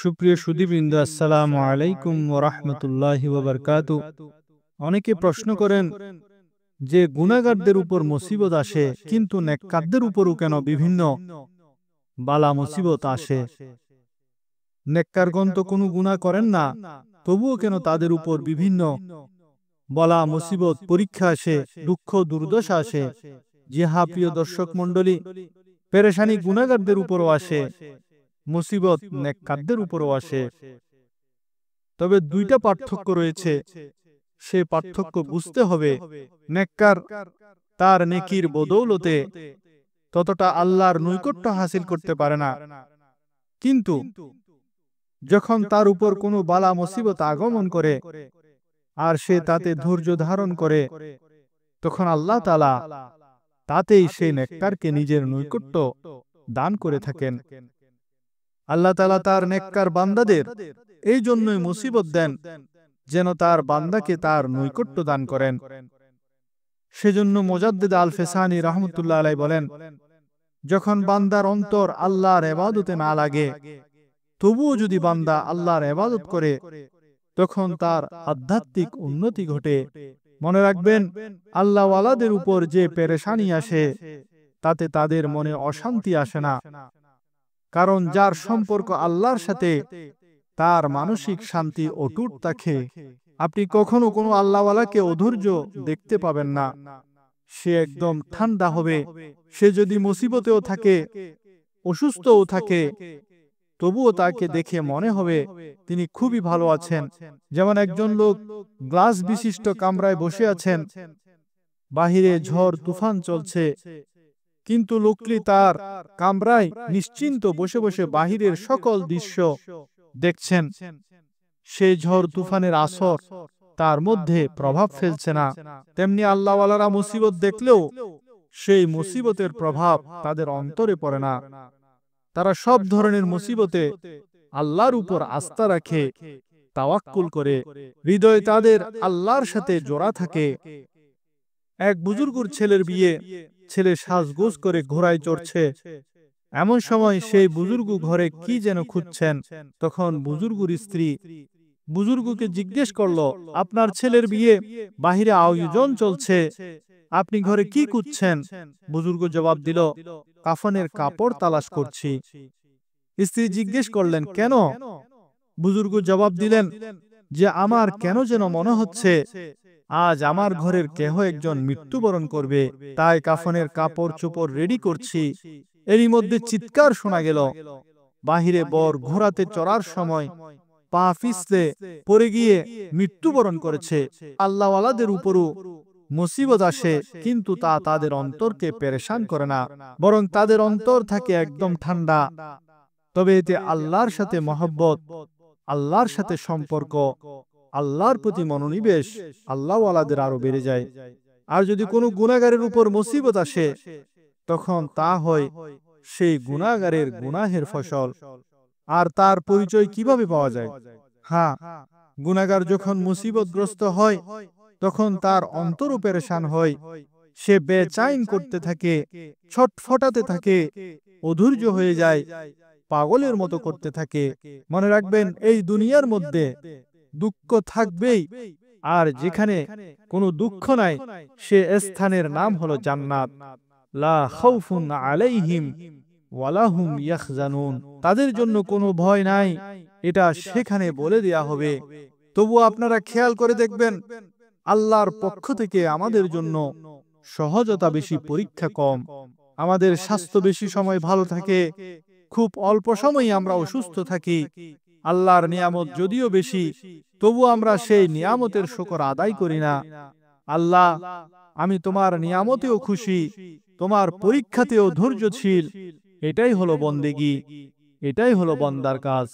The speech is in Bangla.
সুপ্রিয় সুধীবৃন্দ, আসসালামু আলাইকুম ওয়া রাহমাতুল্লাহি ওয়া বারাকাতুহু। অনেকে প্রশ্ন করেন যে গুনাহগারদের উপর মুসিবত আসে, কিন্তু নেককারদের উপরও কেন বিভিন্ন বালা মুসিবত আসে? নেককারগণ তো কোনো গুনাহ করেন না, তবুও কেন তাদের উপর বিভিন্ন বালা মুসিবত পরীক্ষা আসে, দুঃখ দুর্দশা আসে? জি হ্যাঁ, প্রিয় দর্শক মণ্ডলী, পেরেশানি গুনাহগারদের উপরও আসে, মুসিবত নেককারদের উপরও আসে। তবে দুইটা পার্থক্য রয়েছে, সে পার্থক্য বুঝতে হবে। নেককার তার নেকির বদৌলতে ততটা আল্লাহর নৈকট্য হাসিল করতে পারে না, কিন্তু যখন তার উপর কোনো বালা মুসিবত আগমন করে আর সে তাতে ধৈর্য ধারণ করে, তখন আল্লাহ তাআলা তাতেই সেই নেককারকে নিজের নৈকট্য দান করে থাকেন। আল্লাহ তাআলা তার নেককার বান্দাদের এই জন্যই মুসিবত দেন, যেন তার বান্দাকে তার নৈকট্য দান করেন। সেজন্য মুজাদ্দিদ আল ফেসানি রাহমাতুল্লাহ আলাইহি বলেন, যখন বান্দার অন্তর আল্লাহর ইবাদতে না লাগে, তবুও যদি বান্দা আল্লাহর ইবাদত করে, তখন তার আধ্যাত্মিক উন্নতি ঘটে। মনে রাখবেন, আল্লাহওয়ালাদের উপর যে পেরেশানি আসে, তাতে তাদের মনে অশান্তি আসে না, কারণ যার সম্পর্ক আল্লাহর সাথে, তার মানসিক শান্তি অটুট থাকে। আপনি কখনো কোনো আল্লাহওয়ালাকে অধৈর্য দেখতে পাবেন না, সে একদম ঠান্ডা হবে। সে যদি মুসিবতেও থাকে, অসুস্থও থাকে, তবুও তাকে দেখে মনে হবে তিনি খুবই ভালো আছেন। যেমন একজন লোক গ্লাস বিশিষ্ট কামরায় বসে আছেন, বাহিরে ঝড় তুফান চলছে, কিন্তু লোকটি তার কামরায় নিশ্চিন্ত বসে বসে বাহিরের সকল দৃশ্য দেখছেন। সেই ঝড় তুফানের আসর তার মধ্যে প্রভাব ফেলছে না। তেমনি আল্লাহওয়ালারা মুসিবত দেখলেও সেই মুসিবতের প্রভাব তাদের অন্তরে পড়ে না। তারা সব ধরনের মুসিবতে আল্লাহর উপর আস্থা রাখে, তাওয়াক্কুল করে, হৃদয় তাদের আল্লাহর সাথে জোড়া থাকে। এক বুজুর্গের ছেলের বিয়ে, ছেলে সাজগোজ করে ঘোড়ায় চড়ছে। এমন সময় সেই বুজুর্গ ঘরে কি যেন খুঁজছেন। তখন বুজুর্গের স্ত্রী বুজুর্গকে জিজ্ঞেস করলো, আপনার ছেলের বিয়ে, বাহিরে আয়োজন চলছে, আপনি ঘরে কি খুঁজছেন? বুজুর্গ জবাব দিল, কাফনের কাপড় তালাশ করছি। স্ত্রী জিজ্ঞেস করলেন, কেন? বুজুর্গ জবাব দিলেন যে, আমার কেন যেন মনে হচ্ছে আজ আমার ঘরের কেহ একজন মৃত্যুবরণ করবে, তাই কাফনের কাপড় চোপড় রেডি করছি। এরই মধ্যে চিৎকার শোনা গেল। বাহিরে বর ঘোড়াতে চড়ার সময় পা পিছলে পড়ে গিয়ে মৃত্যুবরণ করেছে। আল্লাহওয়ালাদের উপরও মুসিবত আসে, কিন্তু তা তাদের অন্তরকে পেরেশান করে না, বরং তাদের অন্তর থাকে একদম ঠান্ডা। তবে এতে আল্লাহর সাথে মহব্বত, আল্লাহর সাথে সম্পর্ক, আল্লাহর প্রতি মনোনিবেশ আল্লাহওয়ালাদের আরো বেড়ে যায়। আর যদি কোনো গুনাহগারের উপর মুসিবত আসে, তখন তা হয় সেই গুনাহগারের গুনাহের ফসল। আর তার পরিচয় কিভাবে পাওয়া যায়? হ্যাঁ, গুনাহগার যখন মুসিবতগ্রস্ত হয়, তখন তার অন্তরও পেরেশান হয়। সে বেচাইন করতে থাকে, ছটফটাতে থাকে, অধৈর্য হয়ে যায়, পাগলের মতো করতে থাকে। মনে রাখবেন, এই দুনিয়ার মধ্যে দুঃখ থাকবেই, আর যেখানে কোনো দুঃখ নাই, সে স্থানের নাম হলো জান্নাত। লা খাউফুন আলাইহিম ওয়ালা হুম ইয়াহজানুন, তাদের জন্য কোনো ভয় নাই, এটা সেখানে বলে দেয়া হবে। তবু আপনারা খেয়াল করে দেখবেন, আল্লাহর পক্ষ থেকে আমাদের জন্য সহজতা বেশি, পরীক্ষা কম। আমাদের স্বাস্থ্য বেশি সময় ভালো থাকে, খুব অল্প সময়ই আমরা অসুস্থ থাকি। আল্লাহর নিয়ামত যদিও বেশি, তবু আমরা সেই নিয়ামতের শুকর আদায় করি না। আল্লাহ, আমি তোমার নিয়ামতেও খুশি, তোমার পরীক্ষাতেও ধৈর্যশীল। এটাই হলো বন্দেগী, এটাই হলো বান্দার কাজ।